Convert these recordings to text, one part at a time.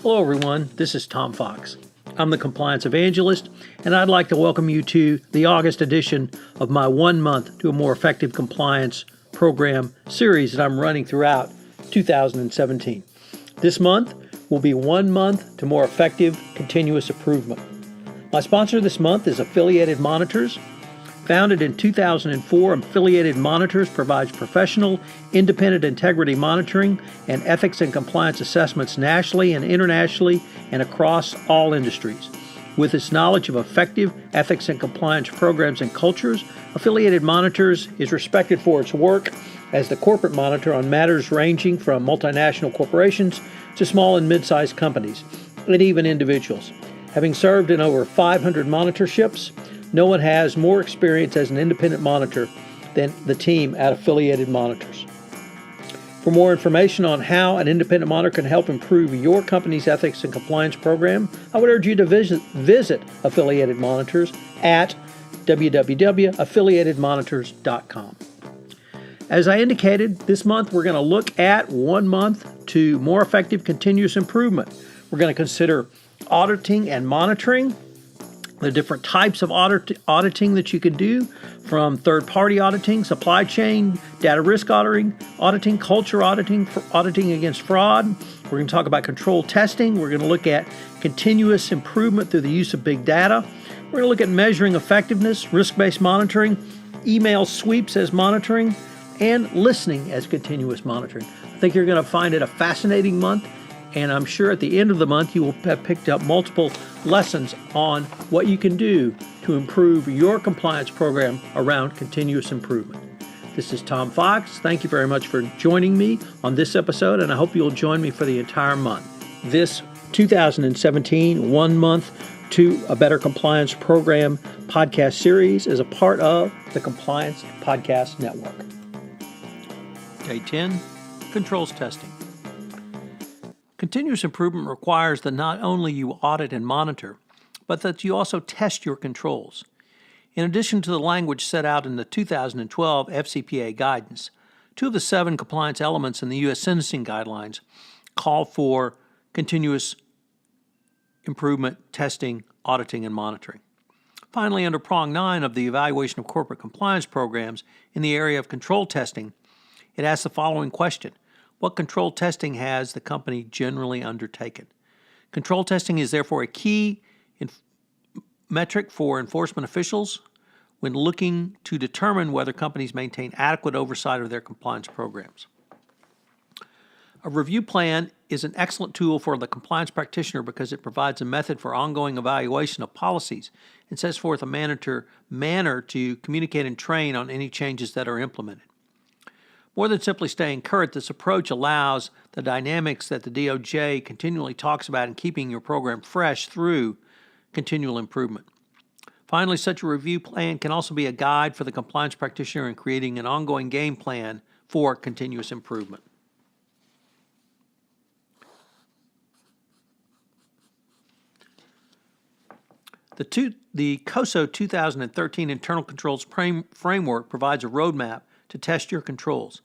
Hello everyone, this is Tom Fox. I'm the Compliance Evangelist, and I'd like to welcome you to the August edition of my 1 month to a more effective compliance program series that I'm running throughout 2017. This month will be 1 month to more effective continuous improvement. My sponsor this month is Affiliated Monitors. Founded in 2004, Affiliated Monitors provides professional, independent integrity monitoring and ethics and compliance assessments nationally and internationally and across all industries. With its knowledge of effective ethics and compliance programs and cultures, Affiliated Monitors is respected for its work as the corporate monitor on matters ranging from multinational corporations to small and mid-sized companies, and even individuals. Having served in over 500 monitorships, no one has more experience as an independent monitor than the team at Affiliated Monitors. For more information on how an independent monitor can help improve your company's ethics and compliance program, I would urge you to visit Affiliated Monitors at www.affiliatedmonitors.com. As I indicated, this month we're going to look at 1 month to more effective continuous improvement. We're going to consider auditing and monitoring, the different types of auditing that you can do, from third-party auditing, supply chain, data risk auditing, culture auditing, auditing against fraud. We're going to talk about control testing. We're going to look at continuous improvement through the use of big data. We're going to look at measuring effectiveness, risk-based monitoring, email sweeps as monitoring, and listening as continuous monitoring. I think you're going to find it a fascinating month, and I'm sure at the end of the month you will have picked up multiple lessons on what you can do to improve your compliance program around continuous improvement. This is Tom Fox. Thank you very much for joining me on this episode, and I hope you'll join me for the entire month. This 2017 1 month to a better compliance program podcast series is a part of the Compliance Podcast Network. Day 10, Controls Testing. Continuous improvement requires that not only you audit and monitor, but that you also test your controls. In addition to the language set out in the 2012 FCPA Guidance, 2 of the 7 compliance elements in the U.S. Sentencing Guidelines call for continuous improvement testing, auditing, and monitoring. Finally, under Prong 9 of the Evaluation of Corporate Compliance Programs in the area of control testing, it asks the following question: what control testing has the company generally undertaken? Control testing is therefore a key metric for enforcement officials when looking to determine whether companies maintain adequate oversight of their compliance programs. A review plan is an excellent tool for the compliance practitioner because it provides a method for ongoing evaluation of policies and sets forth a manner to communicate and train on any changes that are implemented. More than simply staying current, this approach allows the dynamics that the DOJ continually talks about in keeping your program fresh through continual improvement. Finally, such a review plan can also be a guide for the compliance practitioner in creating an ongoing game plan for continuous improvement. The COSO 2013 Internal Controls Framework provides a roadmap to test your controls.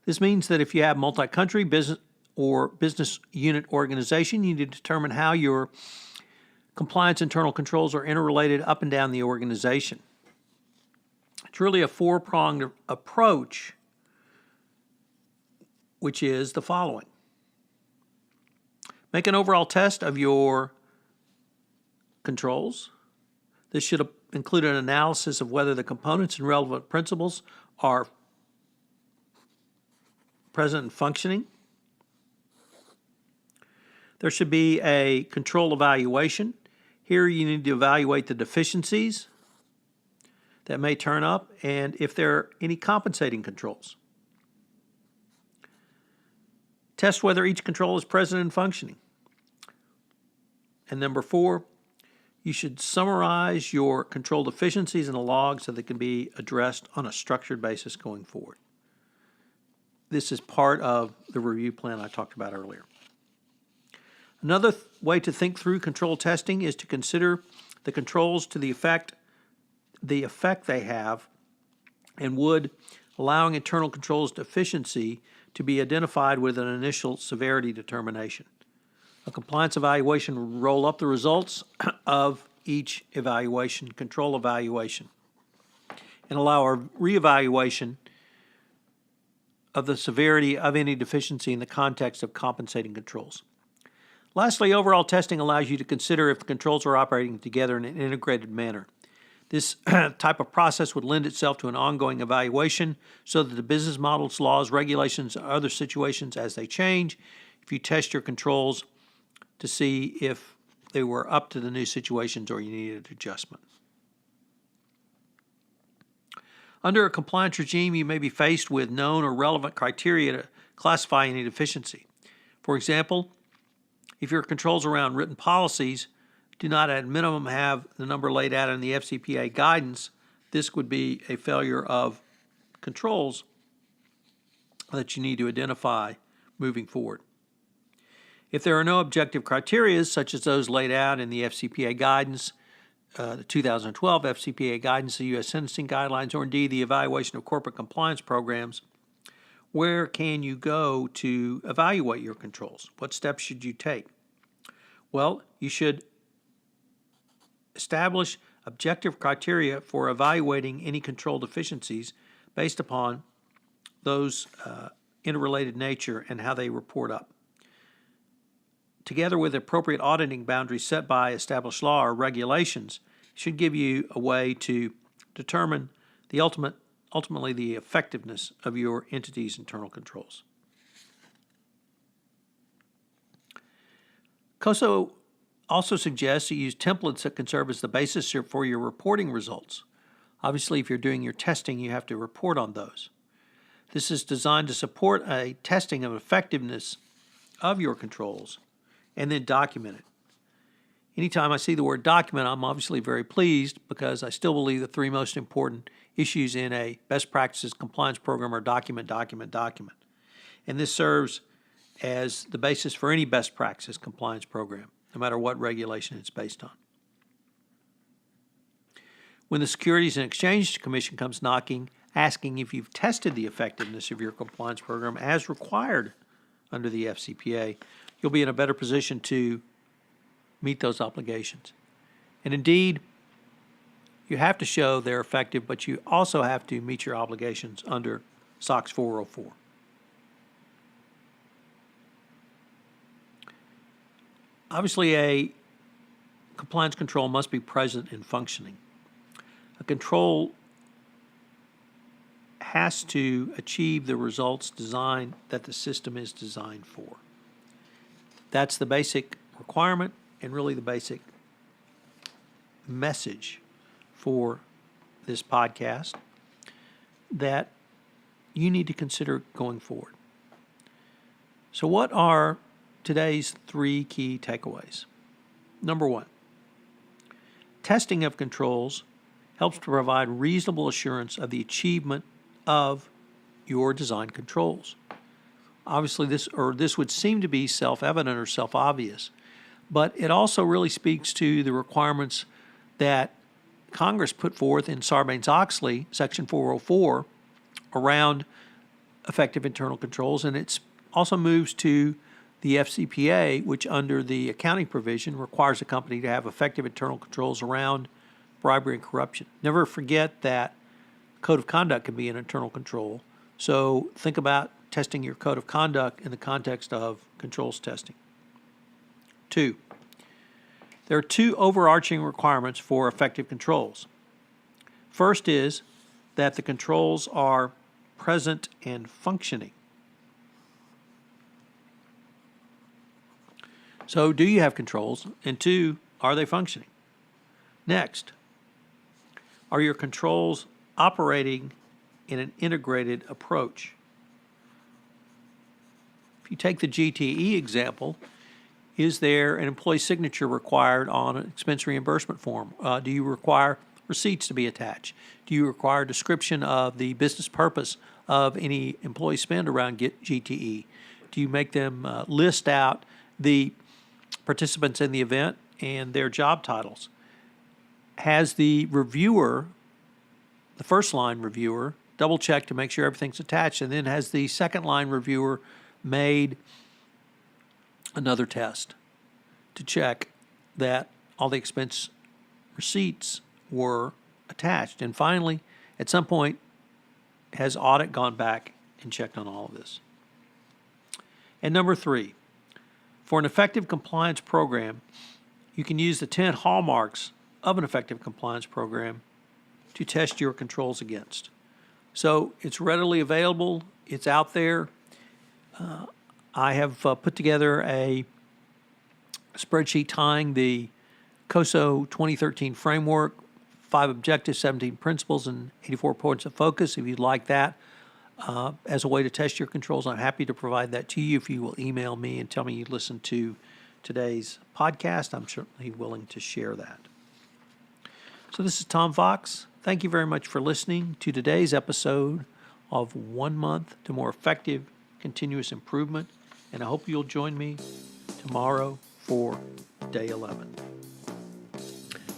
This means that if you have multi-country business or business unit organization, you need to determine how your compliance internal controls are interrelated up and down the organization. It's really a 4-pronged approach, which is the following. Make an overall test of your controls. This should include an analysis of whether the components and relevant principles are present and functioning. There should be a control evaluation. Here you need to evaluate the deficiencies that may turn up and if there are any compensating controls. Test whether each control is present and functioning. And number 4, you should summarize your control deficiencies in a log so they can be addressed on a structured basis going forward. This is part of the review plan I talked about earlier. Another way to think through control testing is to consider the controls to the effect they have, and would allowing internal controls deficiency to be identified with an initial severity determination. A compliance evaluation will roll up the results of each evaluation, control evaluation, and allow a reevaluation of the severity of any deficiency in the context of compensating controls. Lastly, overall testing allows you to consider if the controls are operating together in an integrated manner. This type of process would lend itself to an ongoing evaluation so that the business models, laws, regulations, or other situations as they change, if you test your controls to see if they were up to the new situations or you needed adjustment. Under a compliance regime, you may be faced with known or relevant criteria to classify any deficiency. For example, if your controls around written policies do not at minimum have the number laid out in the FCPA guidance, this would be a failure of controls that you need to identify moving forward. If there are no objective criteria, such as those laid out in the FCPA guidance, the 2012 FCPA guidance, the U.S. sentencing guidelines, or indeed the evaluation of corporate compliance programs, where can you go to evaluate your controls? What steps should you take? Well, you should establish objective criteria for evaluating any control deficiencies based upon those interrelated nature and how they report up. Together with appropriate auditing boundaries set by established law or regulations, should give you a way to determine the ultimately the effectiveness of your entity's internal controls. COSO also suggests you use templates that can serve as the basis for your reporting results. Obviously, if you're doing your testing, you have to report on those. This is designed to support a testing of effectiveness of your controls and then document it. Anytime I see the word document, I'm obviously very pleased because I still believe the three most important issues in a best practices compliance program are document, document, document. And this serves as the basis for any best practices compliance program, no matter what regulation it's based on. When the Securities and Exchange Commission comes knocking, asking if you've tested the effectiveness of your compliance program as required under the FCPA, you'll be in a better position to meet those obligations. And indeed, you have to show they're effective, but you also have to meet your obligations under SOX 404. Obviously, a compliance control must be present and functioning. A control has to achieve the results designed that the system is designed for. That's the basic requirement and really the basic message for this podcast that you need to consider going forward. So what are today's three key takeaways? Number one, testing of controls helps to provide reasonable assurance of the achievement of your design controls. Obviously, this would seem to be self-evident or self-obvious, but it also really speaks to the requirements that Congress put forth in Sarbanes-Oxley, Section 404, around effective internal controls, and it also moves to the FCPA, which under the accounting provision requires a company to have effective internal controls around bribery and corruption. Never forget that code of conduct can be an internal control, so think about testing your code of conduct in the context of controls testing. Two, there are two overarching requirements for effective controls. First is that the controls are present and functioning. So do you have controls? And two, are they functioning? Next, are your controls operating in an integrated approach? If you take the GTE example, is there an employee signature required on an expense reimbursement form? Do you require receipts to be attached? Do you require a description of the business purpose of any employee spend around GTE? Do you make them list out the participants in the event and their job titles? Has the reviewer, the first line reviewer, double check to make sure everything's attached, and then has the second line reviewer made another test? to check that all the expense receipts were attached. And finally, at some point, has audit gone back and checked on all of this? And number 3, for an effective compliance program, you can use the 10 hallmarks of an effective compliance program to test your controls against. So it's readily available. It's out there. I have put together a spreadsheet tying the COSO 2013 framework, 5 objectives, 17 principles, and 84 points of focus. If you'd like that as a way to test your controls, I'm happy to provide that to you. If you will email me and tell me you listened to today's podcast, I'm certainly willing to share that. So this is Tom Fox. Thank you very much for listening to today's episode of 1 Month to More Effective Continuous Improvement, and I hope you'll join me tomorrow for Day 11.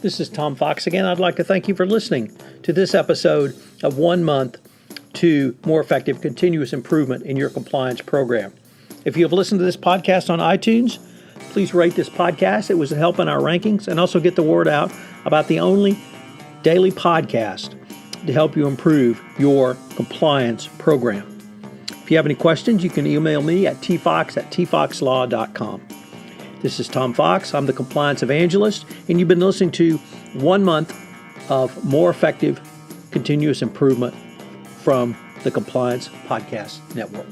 This is Tom Fox again. I'd like to thank you for listening to this episode of 1 Month to More Effective Continuous Improvement in your compliance program. If you have listened to this podcast on iTunes, please rate this podcast. It was a help in our rankings, and also get the word out about the only daily podcast to help you improve your compliance program. If you have any questions, you can email me at tfox@tfoxlaw.com. This is Tom Fox. I'm the Compliance Evangelist, and you've been listening to 1 month of More Effective Continuous Improvement from the Compliance Podcast Network.